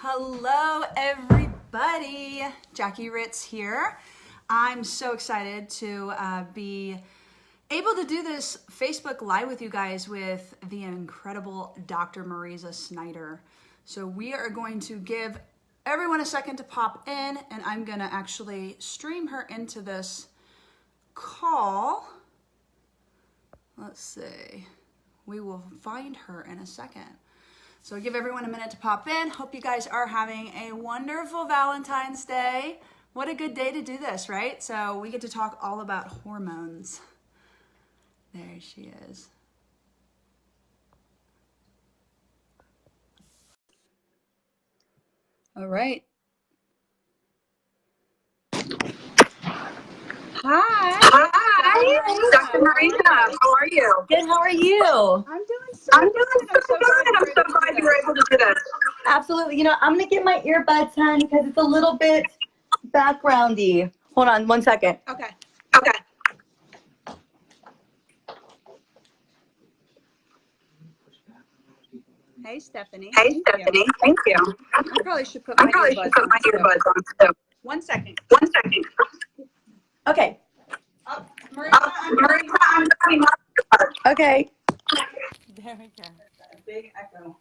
Hello, everybody. Jackie Ritz here. I'm so excited to be able to do this Facebook Live with you guys with the incredible Dr. Marisa Snyder. So we are going to give everyone a second to pop in, and I'm going to actually stream her into this call. Let's see. We will find her in a second. So give everyone a minute to pop in. Hope you guys are having a wonderful Valentine's Day. What a good day to do this, right? So we get to talk all about hormones. There she is. All right. Hi. Hi, Dr. Marisa. How are you? Good. How are you? I'm doing so good. I'm so glad you were able to do this. Absolutely. You know, I'm going to get my earbuds, honey, because it's a little bit backgroundy. Hold on 1 second. Okay. Hey, Stephanie. Hey, Stephanie. Thank you. I probably should put my earbuds on too. 1 second. 1 second. Okay. Marisa, I'm coming up. Okay. There we go. Big echo.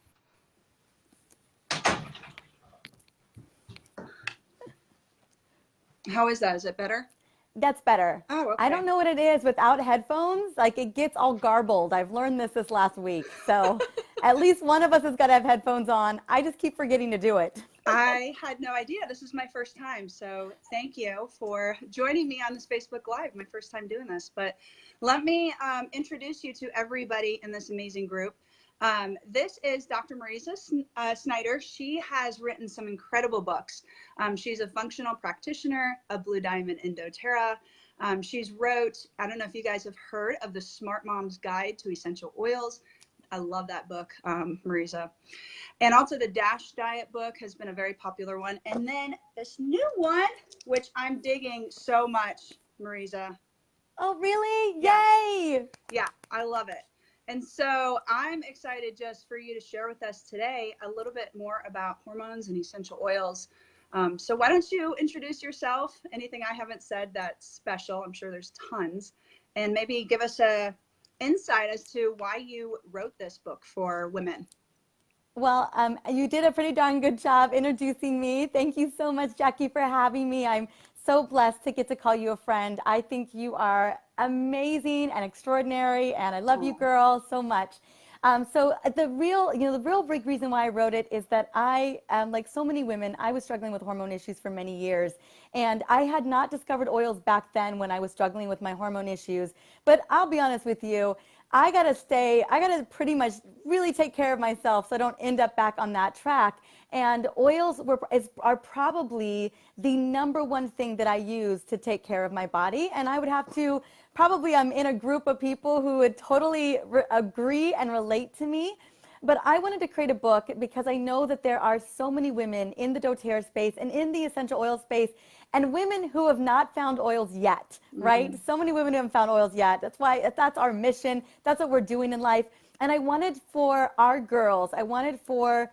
How is that? Is it better? That's better. Oh, okay. I don't know what it is without headphones. Like, it gets all garbled. I've learned this last week. So at least one of us has got to have headphones on. I just keep forgetting to do it. I had no idea. This is my first time. So thank you for joining me on this Facebook Live. My first time doing this. But let me introduce you to everybody in this amazing group. This is Dr. Marisa Snyder. She has written some incredible books. She's a functional practitioner, a Blue Diamond in doTERRA. She's wrote, I don't know if you guys have heard of the Smart Mom's Guide to Essential Oils. I love that book, Marisa. And also the DASH diet book has been a very popular one. And then this new one, which I'm digging so much, Marisa. Oh, really? Yeah. Yay! Yeah, I love it. And so I'm excited just for you to share with us today a little bit more about hormones and essential oils. So why don't you introduce yourself? Anything I haven't said that's special? I'm sure there's tons. And maybe give us a insight as to why you wrote this book for women. Well, you did a pretty darn good job introducing me. Thank you so much, Jackie, for having me. I'm so blessed to get to call you a friend. I think you are amazing and extraordinary, and I love you, girl, so much. So the real big reason why I wrote it is that I, like so many women, I was struggling with hormone issues for many years, and I had not discovered oils back then when I was struggling with my hormone issues. But I'll be honest with you, I gotta pretty much really take care of myself so I don't end up back on that track. And oils are probably the #1 thing that I use to take care of my body. And I would have to probably, I'm in a group of people who would totally agree and relate to me. But I wanted to create a book because I know that there are so many women in the doTERRA space and in the essential oil space, and women who have not found oils yet, right? So many women who haven't found oils yet. That's our mission. That's what we're doing in life. And I wanted for our girls, I wanted for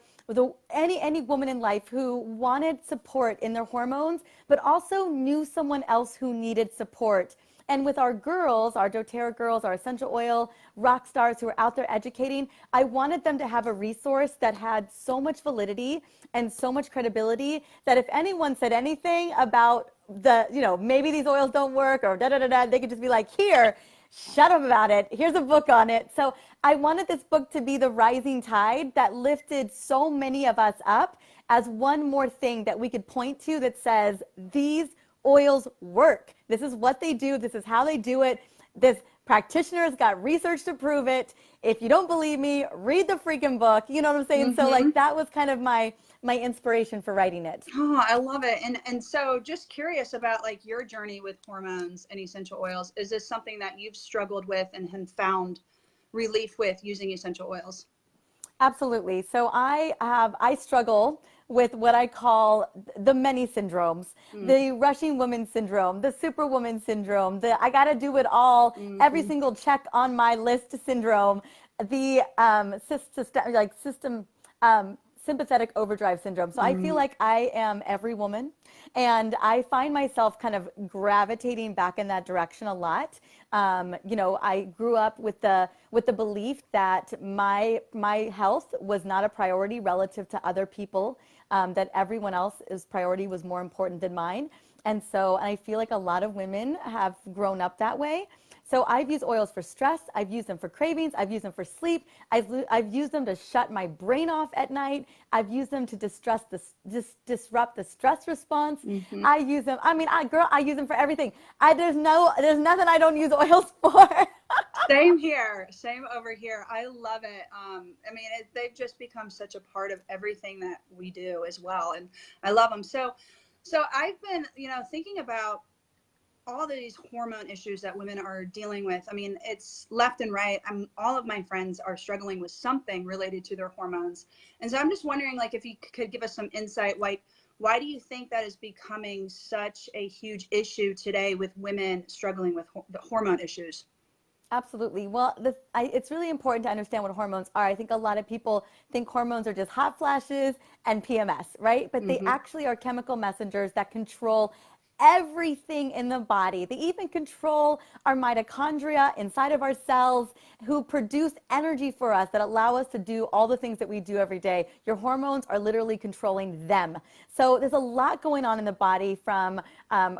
any woman in life who wanted support in their hormones, but also knew someone else who needed support. And with our girls, our doTERRA girls, our essential oil rock stars who are out there educating, I wanted them to have a resource that had so much validity and so much credibility that if anyone said anything about maybe these oils don't work or da-da-da-da, they could just be like, here, shut up about it. Here's a book on it. So I wanted this book to be the rising tide that lifted so many of us up as one more thing that we could point to that says, these oils work. This is what they do. This is how they do it. This practitioner's got research to prove it. If you don't believe me, read the freaking book. You know what I'm saying? So like that was kind of my inspiration for writing it. Oh, I love it. And so just curious about like your journey with hormones and essential oils. Is this something that you've struggled with and have found relief with using essential oils? Absolutely. So I struggle with what I call the many syndromes, the rushing woman syndrome, the superwoman syndrome, the I got to do it all, every single check on my list syndrome, the sympathetic overdrive syndrome. So I feel like I am every woman, and I find myself kind of gravitating back in that direction a lot. I grew up with the belief that my health was not a priority relative to other people, that everyone else's priority was more important than mine. And so I feel like a lot of women have grown up that way. So I've used oils for stress. I've used them for cravings. I've used them for sleep. I've used them to shut my brain off at night. I've used them to disrupt the stress response. I use them. I mean, I use them for everything. There's nothing I don't use oils for. Same here. Same over here. I love it. They've just become such a part of everything that we do as well. And I love them. So I've been, thinking about all these hormone issues that women are dealing with. I mean, it's left and right. All of my friends are struggling with something related to their hormones. And so I'm just wondering, like, if you could give us some insight, why do you think that is becoming such a huge issue today with women struggling with the hormone issues? Absolutely. Well, it's really important to understand what hormones are. I think a lot of people think hormones are just hot flashes and PMS, right? But they actually are chemical messengers that control everything in the body. They even control our mitochondria inside of our cells, who produce energy for us that allow us to do all the things that we do every day. Your hormones are literally controlling them. So there's a lot going on in the body, from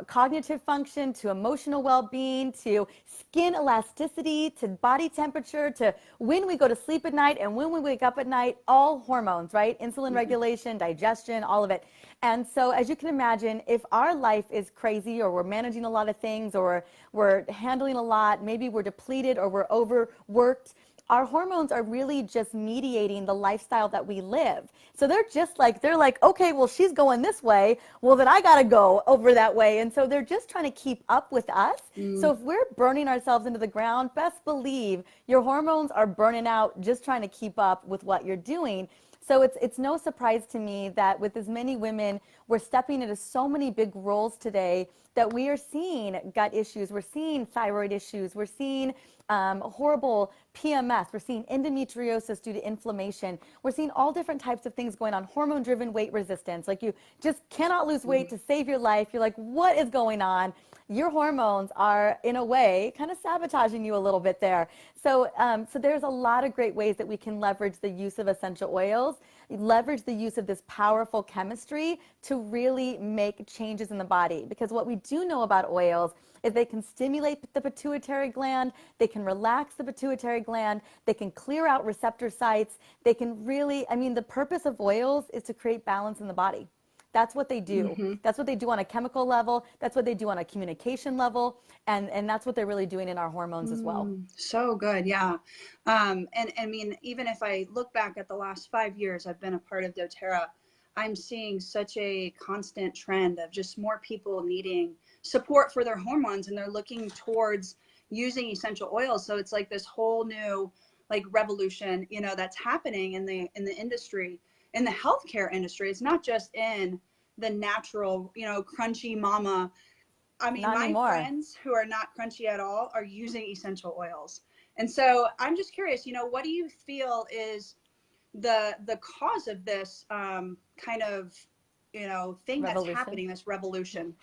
cognitive function to emotional well-being to skin elasticity to body temperature to when we go to sleep at night and when we wake up at night. All hormones, right? Insulin regulation, digestion, all of it. And so, as you can imagine, if our life is crazy, or we're managing a lot of things, or we're handling a lot, maybe we're depleted or we're overworked, our hormones are really just mediating the lifestyle that we live. So they're like, okay, well, she's going this way. Well, then I got to go over that way. And so they're just trying to keep up with us. So if we're burning ourselves into the ground, best believe your hormones are burning out just trying to keep up with what you're doing. So it's no surprise to me that with as many women, we're stepping into so many big roles today that we are seeing gut issues, we're seeing thyroid issues, we're seeing horrible PMS, we're seeing endometriosis due to inflammation, we're seeing all different types of things going on, hormone-driven weight resistance. Like, you just cannot lose weight to save your life. You're like, what is going on? Your hormones are, in a way, kind of sabotaging you a little bit there. So there's a lot of great ways that we can leverage the use of essential oils, leverage the use of this powerful chemistry to really make changes in the body. Because what we do know about oils is they can stimulate the pituitary gland, they can relax the pituitary gland, they can clear out receptor sites, they can really, the purpose of oils is to create balance in the body. That's what they do. That's what they do on a chemical level. That's what they do on a communication level. And that's what they're really doing in our hormones as well. So good. Yeah. Even if I look back at the last 5 years I've been a part of doTERRA, I'm seeing such a constant trend of just more people needing support for their hormones, and they're looking towards using essential oils. So it's like this whole new revolution, that's happening in the industry, in the healthcare industry. It's not just in the natural, crunchy mama. My friends who are not crunchy at all are using essential oils. And so I'm just curious, what do you feel is the cause of this kind of, thing that's happening, this revolution?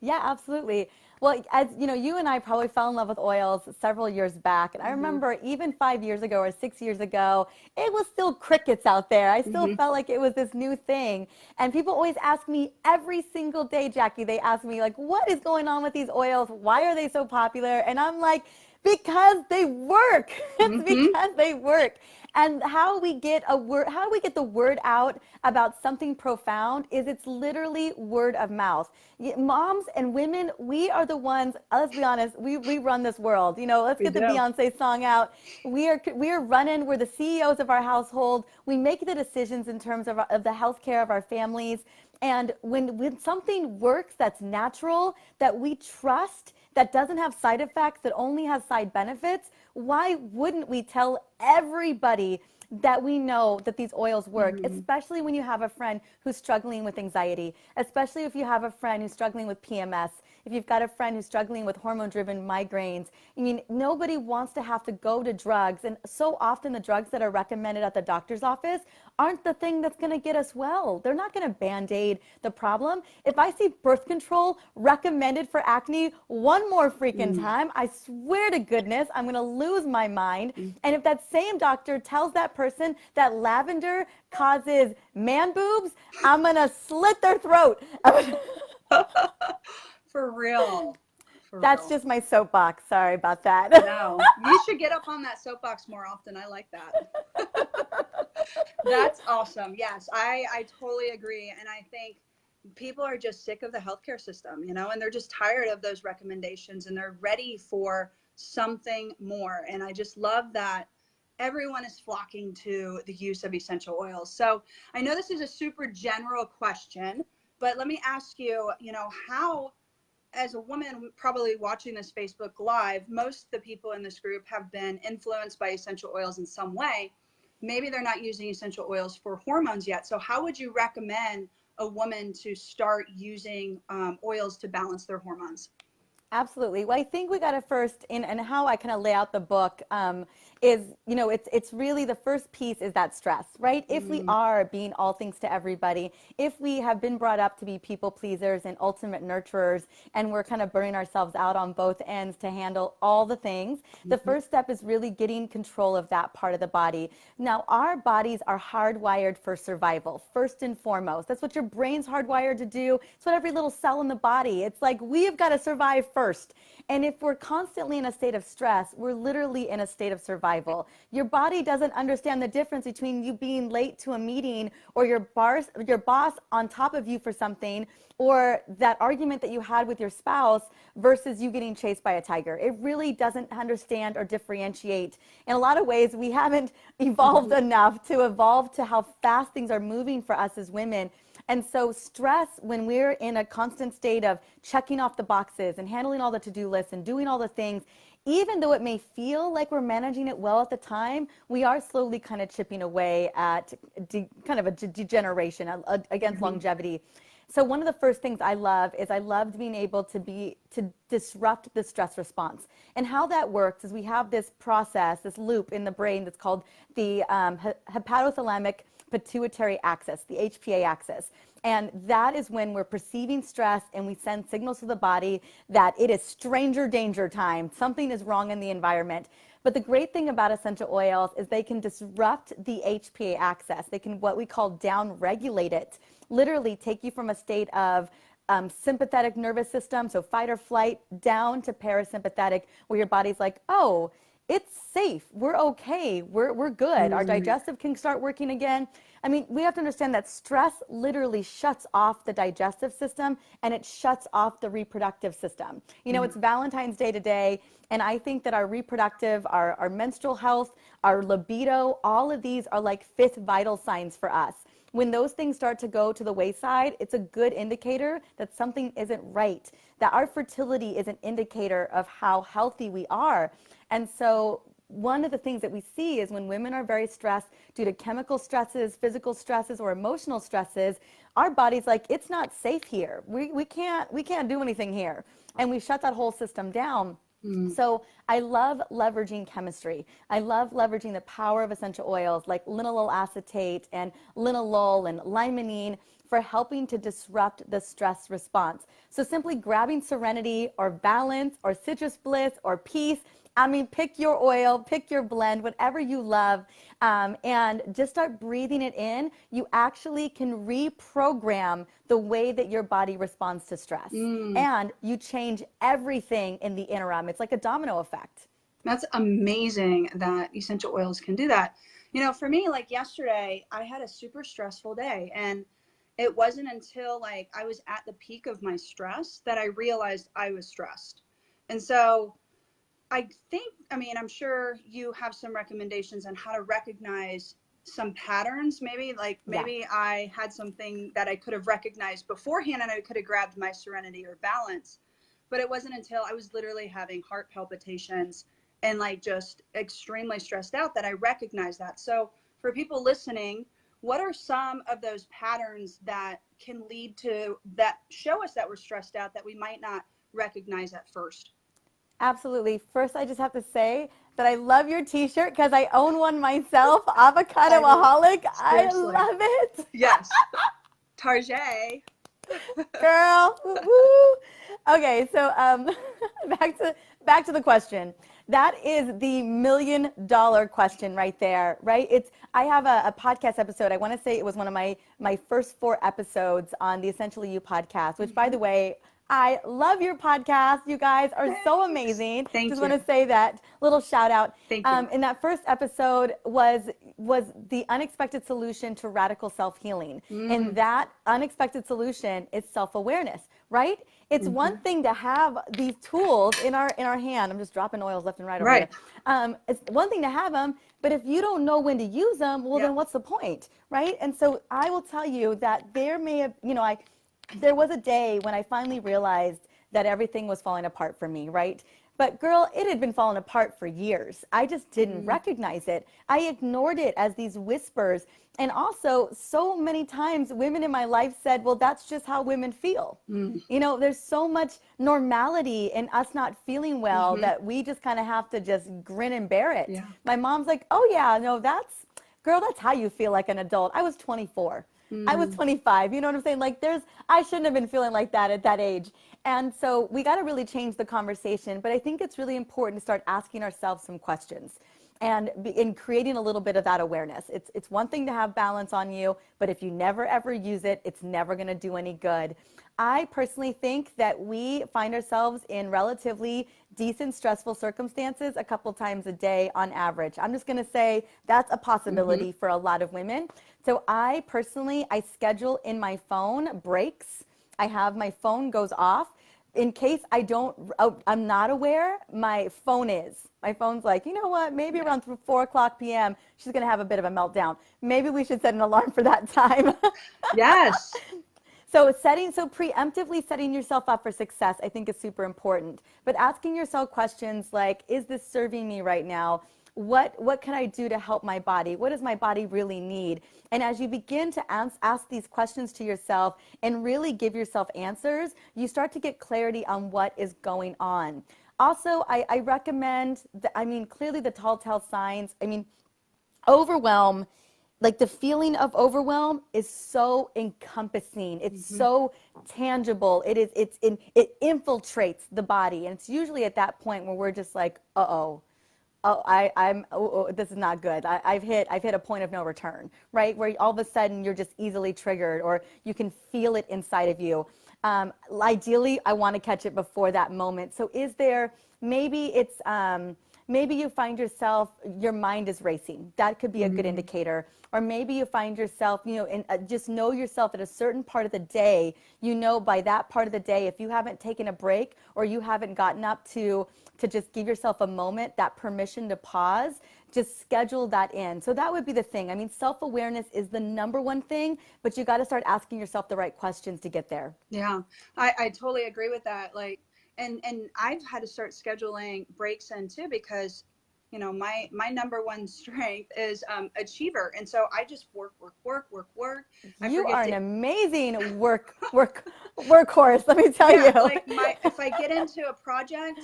Yeah, absolutely. Well, as you know, you and I probably fell in love with oils several years back. And I remember even 5 years ago or 6 years ago, it was still crickets out there. I still felt like it was this new thing. And people always ask me every single day, Jackie, they ask me, like, what is going on with these oils? Why are they so popular? And I'm like, because they work. It's because they work. And how we get the word out about something profound is it's literally word of mouth. Moms and women, we are the ones, let's be honest, we run this world. Let's get the Beyonce song out. We are running, we're the CEOs of our household. We make the decisions in terms of the healthcare of our families. And when something works that's natural, that we trust, that doesn't have side effects, that only has side benefits, why wouldn't we tell everybody that we know that these oils work, especially when you have a friend who's struggling with anxiety, especially if you have a friend who's struggling with PMS. if you've got a friend who's struggling with hormone-driven migraines, I mean, nobody wants to have to go to drugs. And so often the drugs that are recommended at the doctor's office aren't the thing that's going to get us well. They're not going to Band-Aid the problem. If I see birth control recommended for acne one more freaking time, I swear to goodness, I'm going to lose my mind. And if that same doctor tells that person that lavender causes man boobs, I'm going to slit their throat. For real. That's just my soapbox. Sorry about that. No, you should get up on that soapbox more often. I like that. That's awesome. Yes, I totally agree. And I think people are just sick of the healthcare system, you know, and they're just tired of those recommendations and they're ready for something more. And I just love that everyone is flocking to the use of essential oils. So I know this is a super general question, but let me ask you, you know, how, as a woman probably watching this Facebook Live, most of the people in this group have been influenced by essential oils in some way. Maybe they're not using essential oils for hormones yet. So how would you recommend a woman to start using oils to balance their hormones? Absolutely. Well, I think we got to first, and how I kind of lay out the book is, you know, it's really the first piece is that stress, right? If we are being all things to everybody, if we have been brought up to be people pleasers and ultimate nurturers, and we're kind of burning ourselves out on both ends to handle all the things, the first step is really getting control of that part of the body. Now, our bodies are hardwired for survival, first and foremost. That's what your brain's hardwired to do. It's what every little cell in the body. It's like we've got to survive first. And if we're constantly in a state of stress, we're literally in a state of survival. Your body doesn't understand the difference between you being late to a meeting or your boss on top of you for something, or that argument that you had with your spouse versus you getting chased by a tiger. It really doesn't understand or differentiate. In a lot of ways, we haven't evolved enough to evolve to how fast things are moving for us as women. And so stress, when we're in a constant state of checking off the boxes and handling all the to-do lists and doing all the things, even though it may feel like we're managing it well at the time, we are slowly kind of chipping away at kind of a degeneration against longevity. So one of the first things I love is I loved being able to disrupt the stress response. And how that works is we have this process, this loop in the brain that's called the hepatothalamic pituitary axis, the HPA axis. And that is when we're perceiving stress and we send signals to the body that it is stranger danger time. Something is wrong in the environment. But the great thing about essential oils is they can disrupt the HPA axis. They can what we call down-regulate it, literally take you from a state of sympathetic nervous system, so fight or flight, down to parasympathetic, where your body's like, oh, it's safe, we're okay, we're good. Our digestive can start working again. I mean, we have to understand that stress literally shuts off the digestive system and it shuts off the reproductive system. You know, it's Valentine's Day today, and I think that our reproductive, our menstrual health, our libido, all of these are like fifth vital signs for us. When those things start to go to the wayside, it's a good indicator that something isn't right, that our fertility is an indicator of how healthy we are. And so one of the things that we see is when women are very stressed due to chemical stresses, physical stresses, or emotional stresses, our body's like, it's not safe here. We can't do anything here. And we shut that whole system down. So I love leveraging chemistry. I love leveraging the power of essential oils like linalool acetate and linalool and limonene for helping to disrupt the stress response. So simply grabbing Serenity or Balance or Citrus Bliss or Peace, I mean, pick your oil, pick your blend, whatever you love, and just start breathing it in. You actually can reprogram the way that your body responds to stress. And you change everything in the interim. It's like a domino effect. That's amazing that essential oils can do that. You know, for me, like yesterday, I had a super stressful day, and it wasn't until like I was at the peak of my stress that I realized I was stressed. And so I think, I mean, I'm sure you have some recommendations on how to recognize some patterns. Maybe I had something that I could have recognized beforehand and I could have grabbed my Serenity or Balance. But it wasn't until I was literally having heart palpitations and like just extremely stressed out that I recognized that. So for people listening, what are some of those patterns that can lead to that show us that we're stressed out that we might not recognize at first? Absolutely. First, I just have to say that I love your t-shirt because I own one myself, Avocadoaholic. I Seriously. love it. Yes. Tarjay. Girl. Woo. Okay, so back to the question. That is the $1 million question right there, right? I have a podcast episode. I want to say it was one of my first 4 episodes on the Essentially You podcast, which by the way, I love your podcast. You guys are so amazing. Thank Just you. want to say that little shout out. Thank you. In that first episode was the unexpected solution to radical self-healing. And that unexpected solution is self-awareness, right? It's one thing to have these tools in our hand. I'm just dropping oils left and right over here. It's one thing to have them, but if you don't know when to use them, well, then what's the point, right? And so I will tell you that there may have, there was a day when I finally realized that everything was falling apart for me, right? But girl, it had been falling apart for years. I just didn't recognize it. I ignored it as these whispers. And also, so many times women in my life said, well, that's just how women feel. There's so much normality in us not feeling well that we just kind of have to just grin and bear it. My mom's like, oh yeah, no, that's how you feel like an adult. I was 24. I was 25. You know what I'm saying? Like I shouldn't have been feeling like that at that age. And so we got to really change the conversation. But I think it's really important to start asking ourselves some questions and in creating a little bit of that awareness. It's one thing to have balance on you, but if you never ever use it, it's never going to do any good. I personally think that we find ourselves in relatively decent, stressful circumstances a couple times a day on average. I'm just going to say that's a possibility for a lot of women. So I schedule in my phone breaks. I have my phone goes off. In case I'm not aware, my phone's like, you know what, maybe around 4:00 p.m., she's going to have a bit of a meltdown. Maybe we should set an alarm for that time. Yes. So preemptively setting yourself up for success, I think is super important. But asking yourself questions like, is this serving me right now? What can I do to help my body? What does my body really need? And as you begin to ask these questions to yourself and really give yourself answers, you start to get clarity on what is going on. Also, I recommend, clearly the telltale signs, overwhelm, like the feeling of overwhelm is so encompassing. It's so tangible. It infiltrates the body. And it's usually at that point where we're just like, this is not good. I've hit a point of no return, right? Where all of a sudden you're just easily triggered or you can feel it inside of you. Ideally, I want to catch it before that moment. So maybe you find yourself, your mind is racing. That could be a good indicator. Or maybe you find yourself, just know yourself at a certain part of the day, by that part of the day, if you haven't taken a break or you haven't gotten up to just give yourself a moment, that permission to pause, just schedule that in. So that would be the thing. Self-awareness is the number one thing, but you got to start asking yourself the right questions to get there. Yeah, I totally agree with that. And I've had to start scheduling breaks in too, because my number one strength is achiever, and so I just work. You are an amazing workhorse. Let me tell you. If I get into a project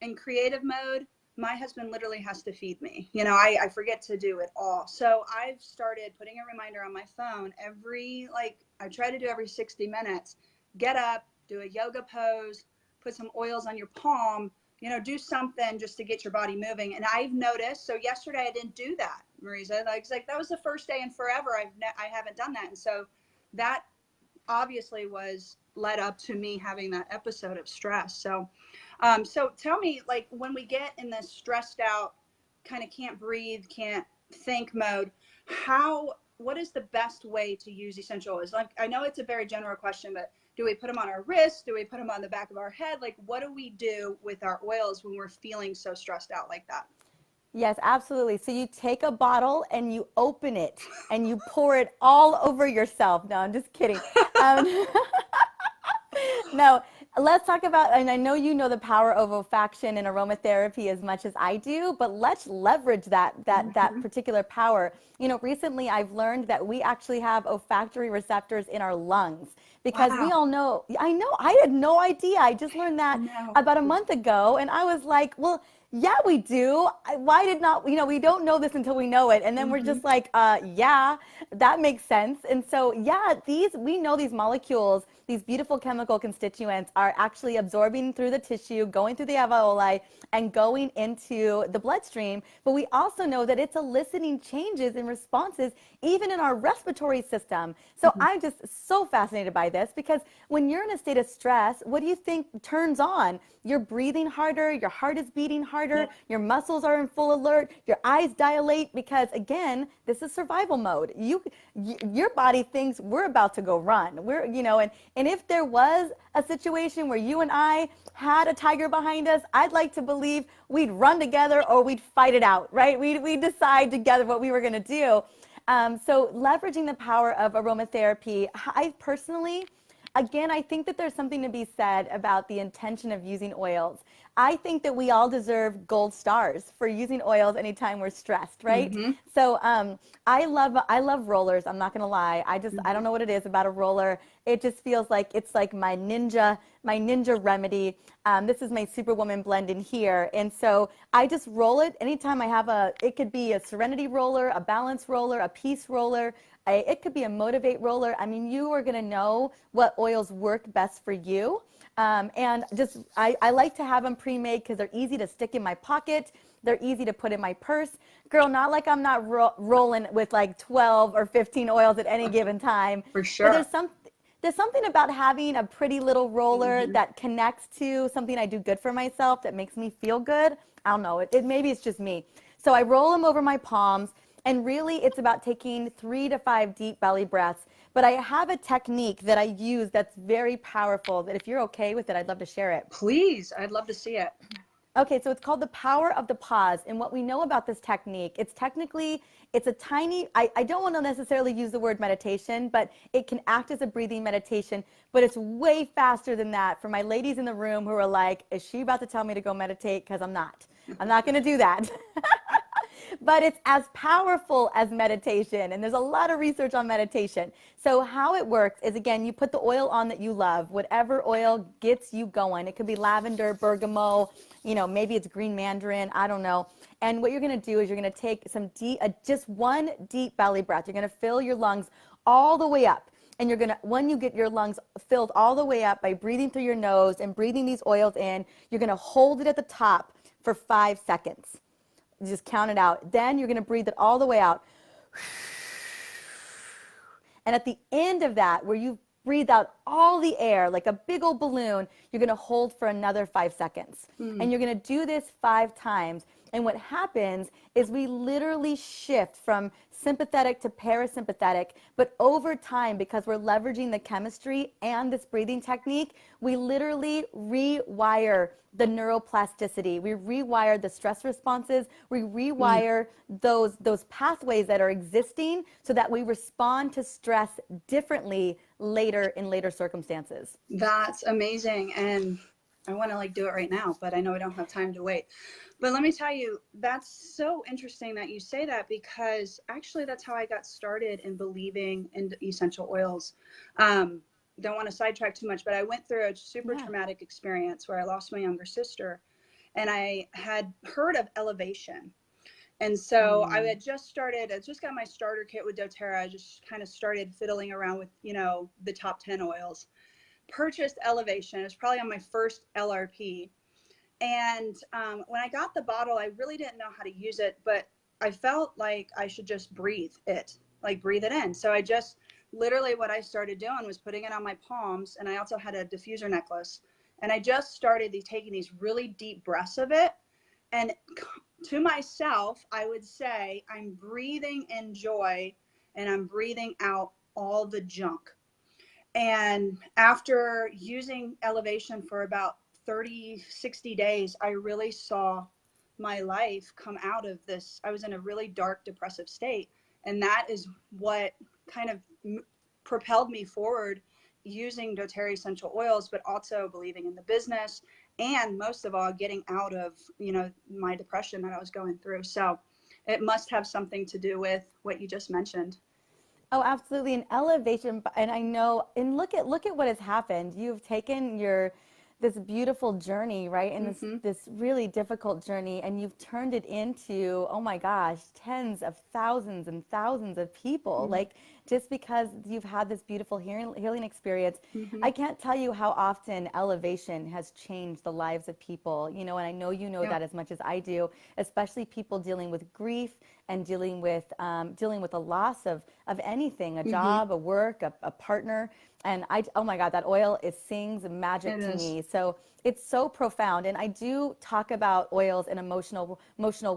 in creative mode, my husband literally has to feed me. I forget to do it all. So I've started putting a reminder on my phone I try to do every 60 minutes. Get up, do a yoga pose, put some oils on your palm, do something just to get your body moving. And I've noticed, so yesterday I didn't do that, Marisa. That was the first day in forever I haven't done that. And so that obviously was led up to me having that episode of stress. So tell me, when we get in this stressed out, kind of can't breathe, can't think mode, what is the best way to use essential oils? I know it's a very general question, but do we put them on our wrists? Do we put them on the back of our head? What do we do with our oils when we're feeling so stressed out like that? Yes, absolutely. So you take a bottle and you open it and you pour it all over yourself. No, I'm just kidding. No, let's talk about, and I know you know the power of olfaction and aromatherapy as much as I do, but let's leverage that particular power. You know, recently I've learned that we actually have olfactory receptors in our lungs because we Wow. all know, I know, I had no idea. I just learned that No. about a month ago, and I was like, well, yeah, we do. Why did not, you know, we don't know this until we know it. And then we're just like, yeah, that makes sense. And so, yeah, we know these molecules, these beautiful chemical constituents are actually absorbing through the tissue, going through the alveoli, and going into the bloodstream. But we also know that it's eliciting changes and responses even in our respiratory system. So I'm just so fascinated by this because when you're in a state of stress, what do you think turns on? You're breathing harder, your heart is beating harder, your muscles are in full alert, your eyes dilate because again, this is survival mode. Your body thinks we're about to go run. And if there was a situation where you and I had a tiger behind us, I'd like to believe we'd run together or we'd fight it out, right? We'd decide together what we were going to do. So leveraging the power of aromatherapy, I personally, again, I think that there's something to be said about the intention of using oils. I think that we all deserve gold stars for using oils anytime we're stressed, right? So I love rollers. I'm not gonna lie. I don't know what it is about a roller. It just feels like it's like my ninja remedy. This is my Superwoman blend in here, and so I just roll it anytime I have it could be a Serenity roller, a Balance roller, a Peace roller. It could be a Motivate roller. I mean, you are gonna know what oils work best for you. And just, I like to have them pre-made because they're easy to stick in my pocket. They're easy to put in my purse. Girl, not like I'm not rolling with like 12 or 15 oils at any given time. For But sure. there's something about having a pretty little roller that connects to something I do good for myself that makes me feel good. I don't know. Maybe it's just me. So I roll them over my palms. And really, it's about taking 3 to 5 deep belly breaths. But I have a technique that I use that's very powerful that if you're okay with it, I'd love to share it. Please, I'd love to see it. Okay, so it's called the power of the pause. And what we know about this technique, it's a tiny, I don't want to necessarily use the word meditation, but it can act as a breathing meditation, but it's way faster than that for my ladies in the room who are like, is she about to tell me to go meditate? Because I'm not. I'm not going to do that. But it's as powerful as meditation. And there's a lot of research on meditation. So how it works is, again, you put the oil on that you love, whatever oil gets you going. It could be lavender, bergamot, maybe it's green mandarin, I don't know. And what you're going to do is you're going to take just one deep belly breath. You're going to fill your lungs all the way up. And when you get your lungs filled all the way up by breathing through your nose and breathing these oils in, you're going to hold it at the top for 5 seconds. Just count it out. Then you're going to breathe it all the way out. And at the end of that, where you breathe out all the air like a big old balloon, you're going to hold for another 5 seconds. And you're going to do this 5 times. And what happens is we literally shift from sympathetic to parasympathetic, but over time, because we're leveraging the chemistry and this breathing technique, we literally rewire the neuroplasticity. We rewire the stress responses. We rewire those pathways that are existing so that we respond to stress differently later in later circumstances. That's amazing. And I want to do it right now, but I know I don't have time to wait. But let me tell you, that's so interesting that you say that, because actually that's how I got started in believing in essential oils. Don't want to sidetrack too much, but I went through a super traumatic experience where I lost my younger sister, and I had heard of elevation. And so I just got my starter kit with doTERRA. I just kind of started fiddling around with, the top 10 oils. Purchased elevation. It was probably on my first LRP. And when I got the bottle, I really didn't know how to use it, but I felt like I should just breathe it in. So I just literally, what I started doing was putting it on my palms. And I also had a diffuser necklace. And I just started taking these really deep breaths of it. And to myself, I would say I'm breathing in joy and I'm breathing out all the junk. And after using elevation for about 30, 60 days, I really saw my life come out of this. I was in a really dark, depressive state. And that is what kind of propelled me forward using doTERRA essential oils, but also believing in the business, and most of all, getting out of, my depression that I was going through. So it must have something to do with what you just mentioned. Oh, absolutely. An elevation. And I know, and look at what has happened. You've taken this beautiful journey, right? And this really difficult journey, and you've turned it into, oh my gosh, tens of thousands and thousands of people. Like, just because you've had this beautiful healing experience, I can't tell you how often elevation has changed the lives of people, and I know you know that as much as I do, especially people dealing with grief and dealing with a loss of anything, a job, a work, a partner. And oh my God, that oil sings magic to me. So it's so profound. And I do talk about oils and emotional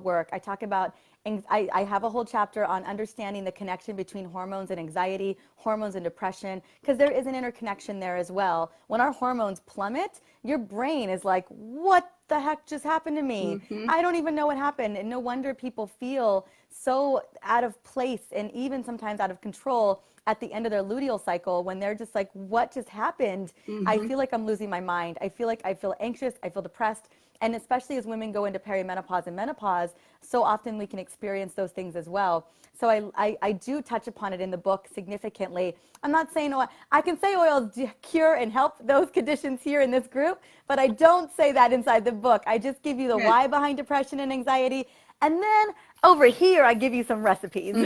work. I talk about, I have a whole chapter on understanding the connection between hormones and anxiety, hormones and depression, because there is an interconnection there as well. When our hormones plummet, your brain is like, what the heck just happened to me? I don't even know what happened. And no wonder people feel so out of place and even sometimes out of control at the end of their luteal cycle, when they're just like, what just happened? I feel like I'm losing my mind. I feel anxious. I feel depressed. And especially as women go into perimenopause and menopause, so often we can experience those things as well. So I do touch upon it in the book significantly. I'm not saying, I can say oils cure and help those conditions here in this group, but I don't say that inside the book. I just give you the why behind depression and anxiety. And then over here, I give you some recipes.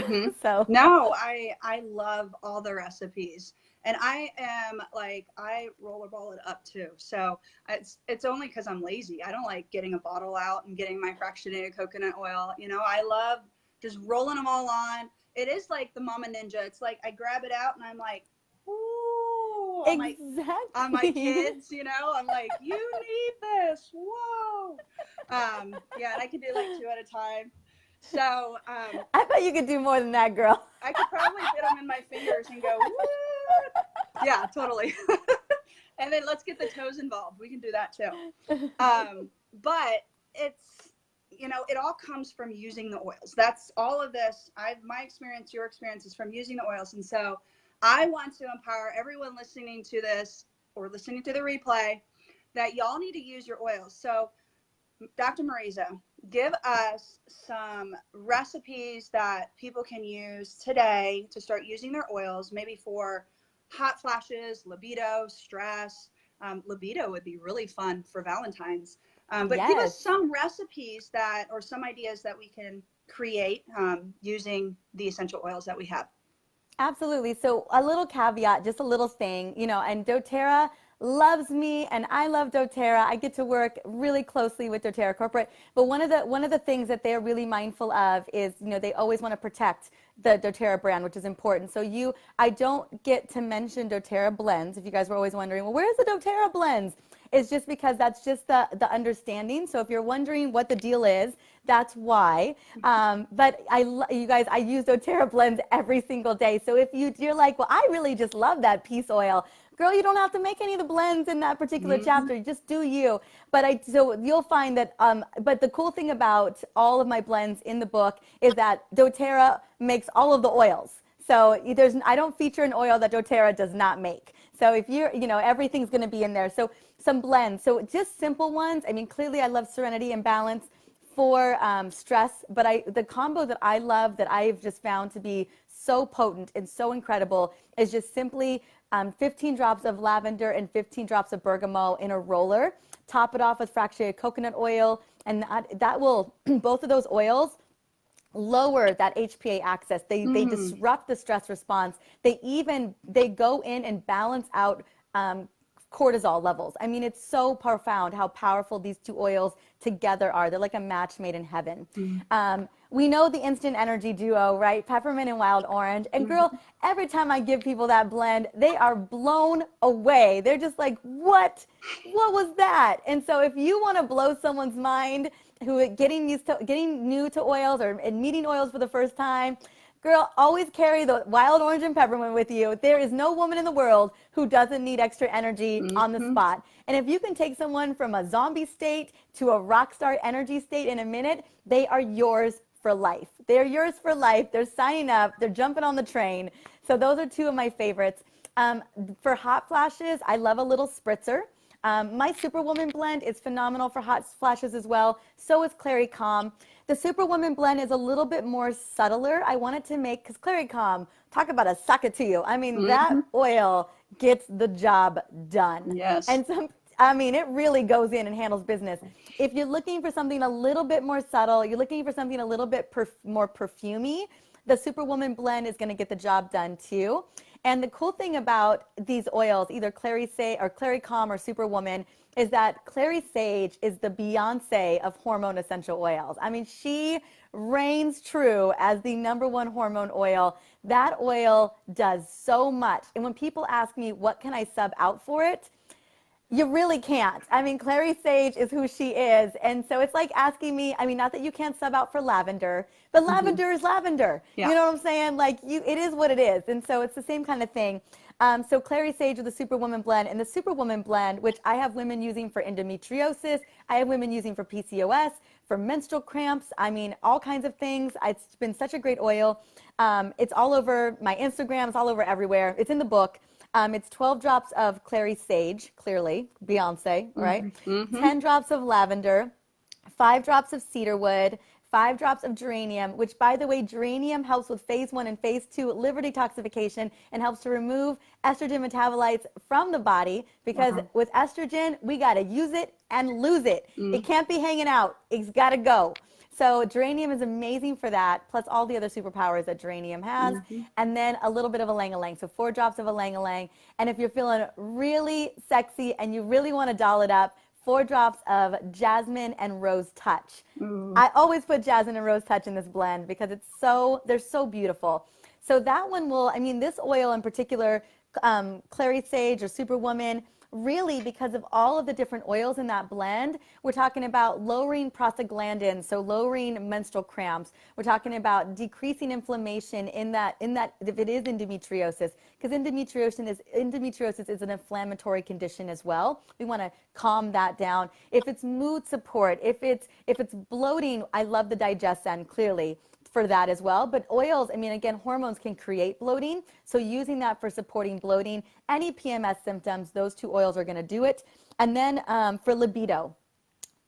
So no, I love all the recipes. And I am like, I rollerball it up too. So it's only because I'm lazy. I don't like getting a bottle out and getting my fractionated coconut oil. I love just rolling them all on. It is like the Mama Ninja. It's like I grab it out and I'm like, ooh, exactly. On my kids, I'm like, you need this. Whoa. Yeah, and I can do like 2 at a time. So I bet you could do more than that, girl. I could probably fit them in my fingers and go, woo. Yeah, totally. And then let's get the toes involved. We can do that too. But it's, it all comes from using the oils. That's all of this. My experience, your experience is from using the oils. And so I want to empower everyone listening to this or listening to the replay that y'all need to use your oils. So Dr. Marisa, give us some recipes that people can use today to start using their oils, maybe for hot flashes, libido, stress. Libido would be really fun for Valentine's. But give us some recipes or some ideas that we can create using the essential oils that we have. Absolutely. So a little caveat, just a little thing, and doTERRA loves me and I love doTERRA. I get to work really closely with doTERRA Corporate. But one of the things that they're really mindful of is, they always want to protect the doTERRA brand, which is important. So I don't get to mention doTERRA blends. If you guys were always wondering, well, where's the doTERRA blends? It's just because that's just the understanding. So if you're wondering what the deal is, that's why. But you guys, I use doTERRA blends every single day. So if you're like, well, I really just love that peace oil. Girl, you don't have to make any of the blends in that particular chapter. Just do you. So you'll find that, but the cool thing about all of my blends in the book is that doTERRA makes all of the oils. So I don't feature an oil that doTERRA does not make. So if everything's going to be in there. So some blends. So just simple ones. I mean, clearly I love Serenity and Balance for stress, but the combo that I love, that I've just found to be so potent and so incredible, is just simply 15 drops of lavender and 15 drops of bergamot in a roller. Top it off with fractionated coconut oil, and that will, both of those oils lower that HPA axis. They disrupt the stress response. They go in and balance out cortisol levels. I mean, it's so profound how powerful these two oils together are. They're like a match made in heaven. We know the instant energy duo, right? Peppermint and wild orange. And girl, every time I give people that blend, they are blown away. They're just like, what was that? And so if you want to blow someone's mind who getting new to oils and meeting oils for the first time, girl, always carry the wild orange and peppermint with you. There is no woman in the world who doesn't need extra energy on the spot. And if you can take someone from a zombie state to a rock star energy state in a minute, they are yours for life. They're yours for life. They're signing up. They're jumping on the train. So those are two of my favorites. For hot flashes, I love a little spritzer. My Superwoman blend is phenomenal for hot flashes as well. So is Clary Calm. The Superwoman blend is a little bit more subtler. I wanted to make, because Clary Calm, talk about a suck it to you. I mean, that oil gets the job done. Yes. And I mean, it really goes in and handles business. If you're looking for something a little bit more subtle, you're looking for something a little bit more perfumey, the Superwoman blend is going to get the job done too. And the cool thing about these oils, either Clary Calm or Superwoman, is that Clary Sage is the Beyonce of hormone essential oils. I mean, she reigns true as the #1 hormone oil. That oil does so much. And when people ask me, what can I sub out for it? You really can't. I mean, Clary Sage is who she is. And so it's like asking me, I mean, not that you can't sub out for lavender, but lavender is lavender. Yeah. You know what I'm saying? Like, it is what it is. And so it's the same kind of thing. So Clary Sage with the Superwoman blend, and the Superwoman blend, which I have women using for endometriosis, I have women using for PCOS, for menstrual cramps, I mean, all kinds of things. It's been such a great oil. It's all over my Instagram, it's all over everywhere. It's in the book. It's 12 drops of Clary Sage, clearly, Beyonce, right? 10 drops of lavender, 5 drops of cedarwood, 5 drops of geranium, which, by the way, geranium helps with phase 1 and phase 2 liver detoxification and helps to remove estrogen metabolites from the body, because with estrogen, we got to use it and lose it. It can't be hanging out. It's got to go. So geranium is amazing for that, plus all the other superpowers that geranium has, and then a little bit of ylang-ylang. So 4 drops of ylang-ylang. And if you're feeling really sexy and you really want to doll it up, 4 drops of jasmine and rose touch. I always put jasmine and rose touch in this blend because they're so beautiful. So that one will, I mean, this oil in particular, Clary Sage or Superwoman, really, because of all of the different oils in that blend, we're talking about lowering prostaglandins, so lowering menstrual cramps. We're talking about decreasing inflammation in that if it is endometriosis, because endometriosis is an inflammatory condition as well. We want to calm that down. If it's mood support, if it's bloating, I love the Digestin, clearly, for that as well. But oils, I mean, again, hormones can create bloating. So using that for supporting bloating, any PMS symptoms, those 2 oils are going to do it. And then for libido.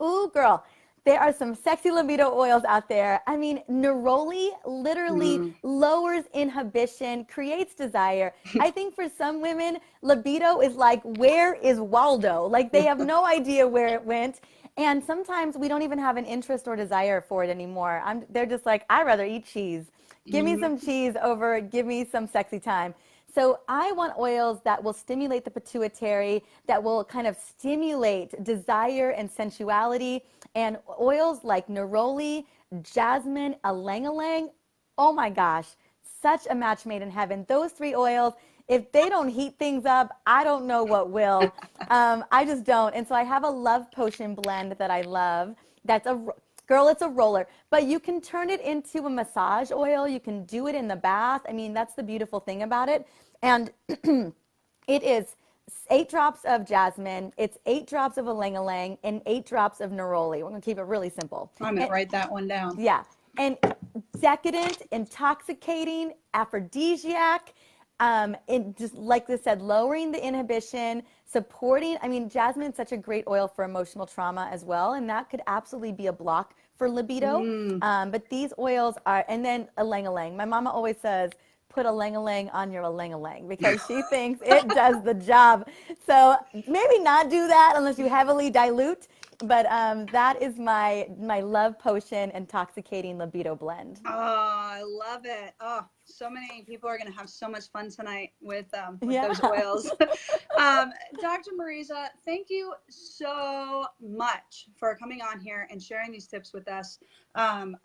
Ooh, girl, there are some sexy libido oils out there. I mean, neroli literally lowers inhibition, creates desire. I think for some women, libido is like, where is Waldo? Like, they have no idea where it went. And sometimes we don't even have an interest or desire for it anymore. They're just like, I'd rather eat cheese. Give me some cheese over, give me some sexy time. So I want oils that will stimulate the pituitary, that will kind of stimulate desire and sensuality. And oils like neroli, jasmine, ylang-ylang, oh my gosh, such a match made in heaven. Those 3 oils, if they don't heat things up, I don't know what will. I just don't. And so I have a love potion blend that I love. That's it's a roller. But you can turn it into a massage oil. You can do it in the bath. I mean, that's the beautiful thing about it. And it is 8 drops of jasmine. It's 8 drops of ylang-ylang and 8 drops of neroli. We're going to keep it really simple. I'm going to write that one down. Yeah. And decadent, intoxicating, aphrodisiac. Just like I said, lowering the inhibition, supporting, I mean, jasmine is such a great oil for emotional trauma as well, and that could absolutely be a block for libido. But these oils are, and then ylang-ylang. My mama always says, put a ylang-ylang on your ylang-ylang, because she thinks it does the job. So maybe not do that unless you heavily dilute. But that is my love potion intoxicating libido blend. Oh, I love it. Oh, so many people are going to have so much fun tonight with those oils. Dr. Marisa, thank you so much for coming on here and sharing these tips with us. I'm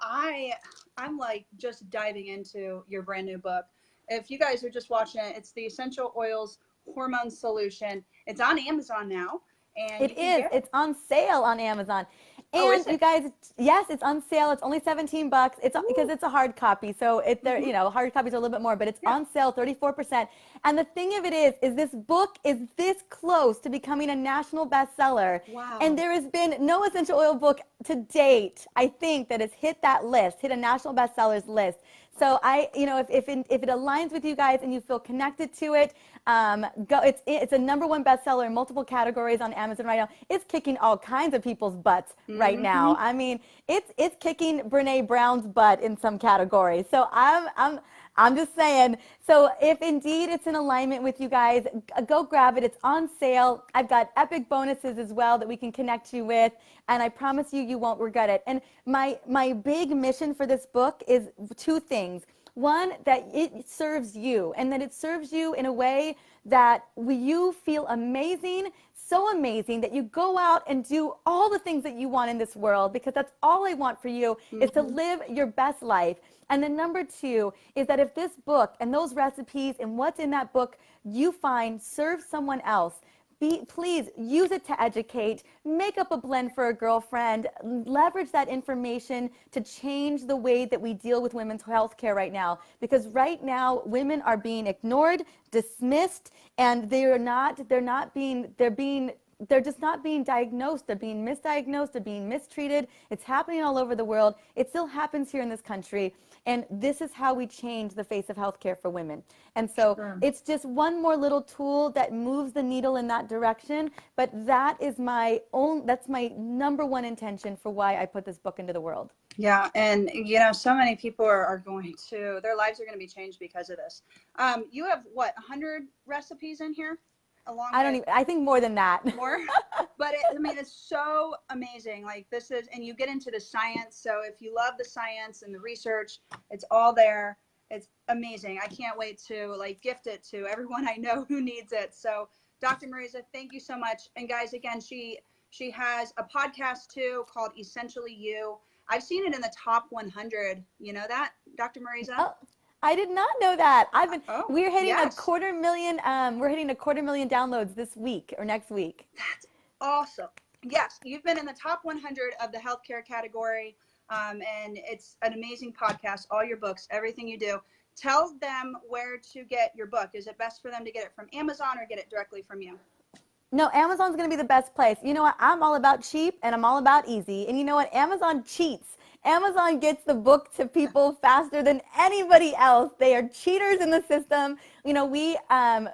like just diving into your brand new book. If you guys are just watching it, it's the Essential Oils Hormone Solution. It's on Amazon now. And it is. It's on sale on Amazon. And you guys, yes, it's on sale. It's only $17. It's because it's a hard copy. So hard copies are a little bit more, but it's on sale 34%. And the thing of it is this book is this close to becoming a national bestseller. Wow. And there has been no essential oil book to date, I think, that has hit that list, hit a national bestsellers list. So if it aligns with you guys and you feel connected to it, go. It's a #1 bestseller in multiple categories on Amazon right now. It's kicking all kinds of people's butts right now. I mean, it's kicking Brene Brown's butt in some categories. So I'm just saying. So if indeed it's in alignment with you guys, go grab it. It's on sale. I've got epic bonuses as well that we can connect you with, and I promise you, you won't regret it. And my big mission for this book is two things. One, that it serves you, and that it serves you in a way that you feel amazing, so amazing that you go out and do all the things that you want in this world, because that's all I want for you is to live your best life. And then number two is that if this book and those recipes and what's in that book you find serves someone else, please use it to educate, make up a blend for a girlfriend, leverage that information to change the way that we deal with women's health care right now. Because right now, women are being ignored, dismissed, and they're just not being diagnosed. They're being misdiagnosed. They're being mistreated. It's happening all over the world. It still happens here in this country. And this is how we change the face of healthcare for women. And so it's just one more little tool that moves the needle in that direction. But that's my #1 intention for why I put this book into the world. Yeah. And, so many people are going to, their lives are going to be changed because of this. You have 100 recipes in here? I think more than that. More, but it's so amazing. Like this is, and you get into the science. So if you love the science and the research, it's all there. It's amazing. I can't wait to gift it to everyone I know who needs it. So Dr. Marisa, thank you so much. And guys, again, she has a podcast too called Essentially You. I've seen it in the top 100. You know that, Dr. Marisa? Oh. I did not know that. We're hitting yes. a 250,000. We're hitting a 250,000 downloads this week or next week. That's awesome. Yes, you've been in the top 100 of the healthcare category, and it's an amazing podcast. All your books, everything you do. Tell them where to get your book. Is it best for them to get it from Amazon or get it directly from you? No, Amazon's going to be the best place. You know what? I'm all about cheap and I'm all about easy. And you know what? Amazon cheats. Amazon gets the book to people faster than anybody else. They are cheaters in the system. We,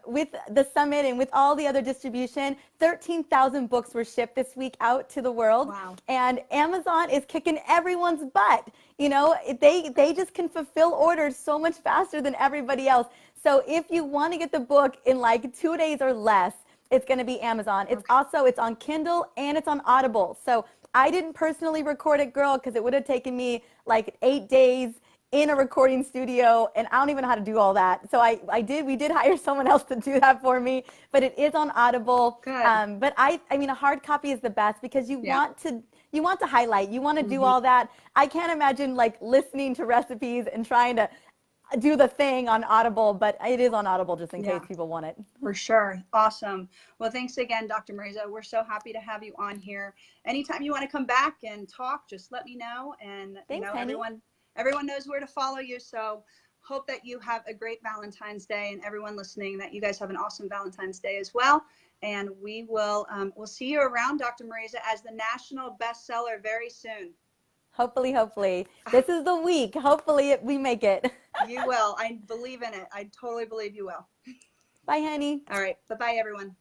with the summit and with all the other distribution, 13,000 books were shipped this week out to the world. Wow. And Amazon is kicking everyone's butt. They just can fulfill orders so much faster than everybody else. So if you want to get the book in 2 days or less, it's going to be Amazon. It's on Kindle and it's on Audible. So I didn't personally record it, girl, because it would have taken me 8 days in a recording studio, and I don't even know how to do all that. So we did hire someone else to do that for me, but it is on Audible. Good. But a hard copy is the best because you want to highlight, you want to do all that. I can't imagine listening to recipes and trying to do the thing on Audible, but it is on Audible just in case people want it. For sure. Awesome. Well, thanks again, Dr. Marisa. We're so happy to have you on here. Anytime you want to come back and talk, just let me know. And thanks, everyone knows where to follow you. So hope that you have a great Valentine's Day, and everyone listening, that you guys have an awesome Valentine's Day as well. And we will we'll see you around, Dr. Marisa, as the national bestseller very soon. Hopefully. This is the week. Hopefully we make it. You will. I believe in it. I totally believe you will. Bye, honey. All right. Bye-bye, everyone.